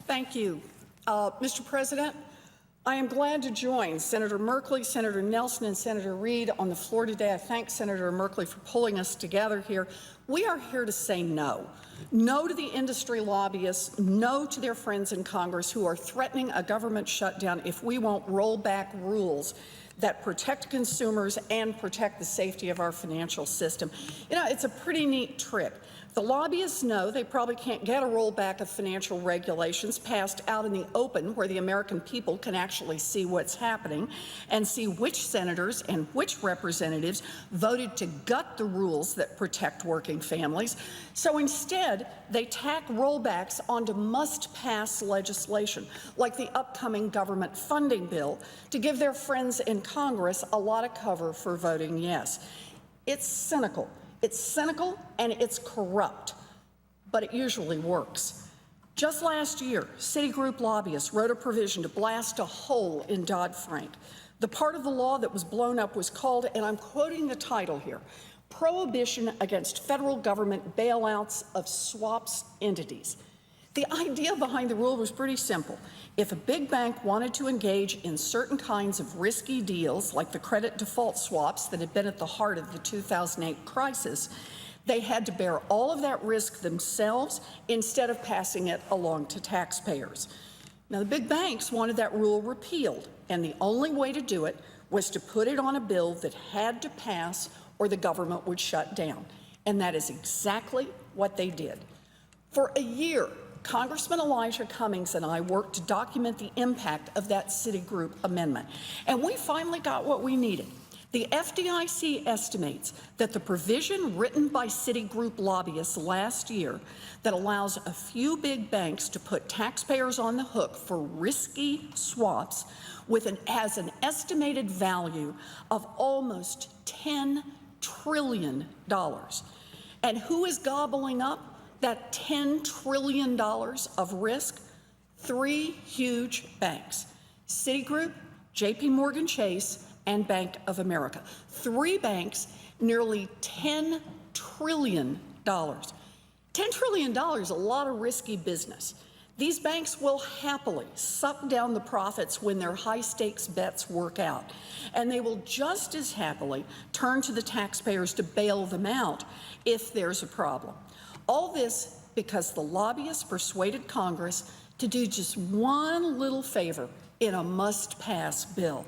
Thank you. Mr. President, I am glad to join Senator Merkley, Senator Nelson, and Senator Reid on the floor today. I thank Senator Merkley for pulling us together here. We are here to say no. No to the industry lobbyists, no to their friends in Congress who are threatening a government shutdown if we won't roll back rules that protect consumers and protect the safety of our financial system. You know, it's a pretty neat trick. The lobbyists know they probably can't get a rollback of financial regulations passed out in the open where the American people can actually see what's happening and see which senators and which representatives voted to gut the rules that protect working families. So instead, they tack rollbacks onto must-pass legislation, like the upcoming government funding bill, to give their friends in Congress a lot of cover for voting yes. It's cynical. It's cynical and it's corrupt, but it usually works. Just last year, Citigroup lobbyists wrote a provision to blast a hole in Dodd-Frank. The part of the law that was blown up was called, and I'm quoting the title here, Prohibition Against Federal Government Bailouts of Swaps Entities. The idea behind the rule was pretty simple. If a big bank wanted to engage in certain kinds of risky deals, like the credit default swaps that had been at the heart of the 2008 crisis, they had to bear all of that risk themselves instead of passing it along to taxpayers. Now, the big banks wanted that rule repealed, and the only way to do it was to put it on a bill that had to pass or the government would shut down. And that is exactly what they did. For a year, Congressman Elijah Cummings and I worked to document the impact of that Citigroup amendment, and we finally got what we needed. The FDIC estimates that the provision written by Citigroup lobbyists last year that allows a few big banks to put taxpayers on the hook for risky swaps has an estimated value of almost $10 trillion. And who is gobbling up that $10 trillion of risk? Three huge banks: Citigroup, JPMorgan Chase, and Bank of America. Three banks, nearly $10 trillion. $10 trillion is a lot of risky business. These banks will happily suck down the profits when their high-stakes bets work out, and they will just as happily turn to the taxpayers to bail them out if there's a problem. All this because the lobbyists persuaded Congress to do just one little favor in a must-pass bill.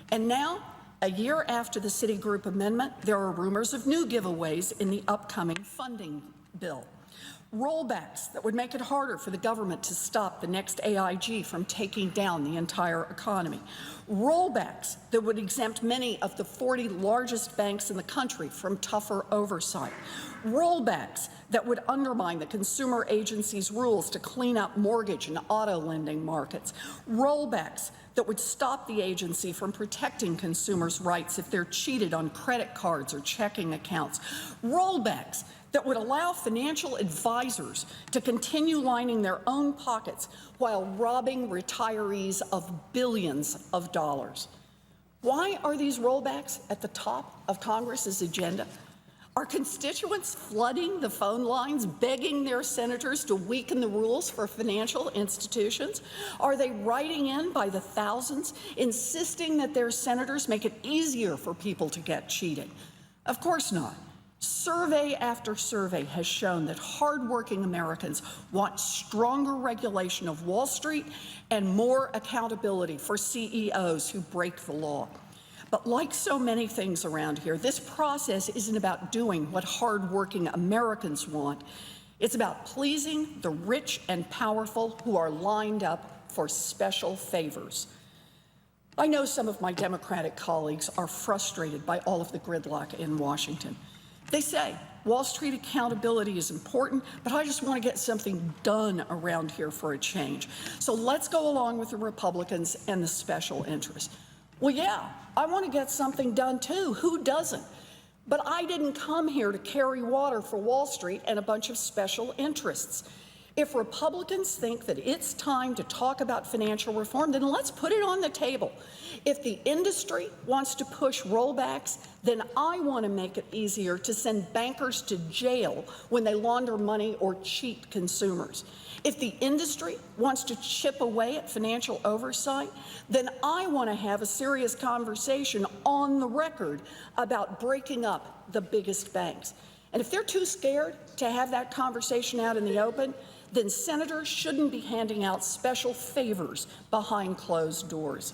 And now, a year after the Citigroup amendment, there are rumors of new giveaways in the upcoming funding bill. Rollbacks that would make it harder for the government to stop the next AIG from taking down the entire economy. Rollbacks that would exempt many of the 40 largest banks in the country from tougher oversight. Rollbacks that would undermine the consumer agency's rules to clean up mortgage and auto lending markets. Rollbacks that would stop the agency from protecting consumers' rights if they're cheated on credit cards or checking accounts. Rollbacks that would allow financial advisors to continue lining their own pockets while robbing retirees of billions of dollars. Why are these rollbacks at the top of Congress's agenda? Are constituents flooding the phone lines, begging their senators to weaken the rules for financial institutions? Are they writing in by the thousands, insisting that their senators make it easier for people to get cheated? Of course not. Survey after survey has shown that hardworking Americans want stronger regulation of Wall Street and more accountability for CEOs who break the law. But like so many things around here, this process isn't about doing what hardworking Americans want. It's about pleasing the rich and powerful who are lined up for special favors. I know some of my Democratic colleagues are frustrated by all of the gridlock in Washington. They say Wall Street accountability is important, but I just want to get something done around here for a change. So let's go along with the Republicans and the special interests. Well, yeah, I want to get something done too. Who doesn't? But I didn't come here to carry water for Wall Street and a bunch of special interests. If Republicans think that it's time to talk about financial reform, then let's put it on the table. If the industry wants to push rollbacks, then I want to make it easier to send bankers to jail when they launder money or cheat consumers. If the industry wants to chip away at financial oversight, then I want to have a serious conversation on the record about breaking up the biggest banks. And if they're too scared to have that conversation out in the open, then senators shouldn't be handing out special favors behind closed doors.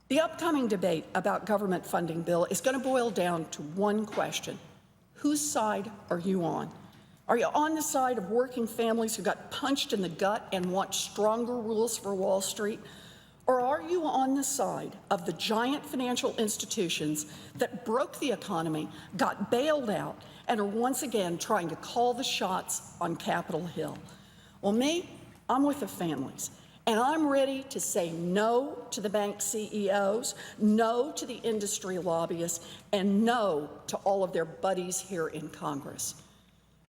The upcoming debate about government funding bill is going to boil down to one question. Whose side are you on? Are you on the side of working families who got punched in the gut and want stronger rules for Wall Street? Or are you on the side of the giant financial institutions that broke the economy, got bailed out, and are once again trying to call the shots on Capitol Hill? Well, me, I'm with the families, and I'm ready to say no to the bank CEOs, no to the industry lobbyists, and no to all of their buddies here in Congress.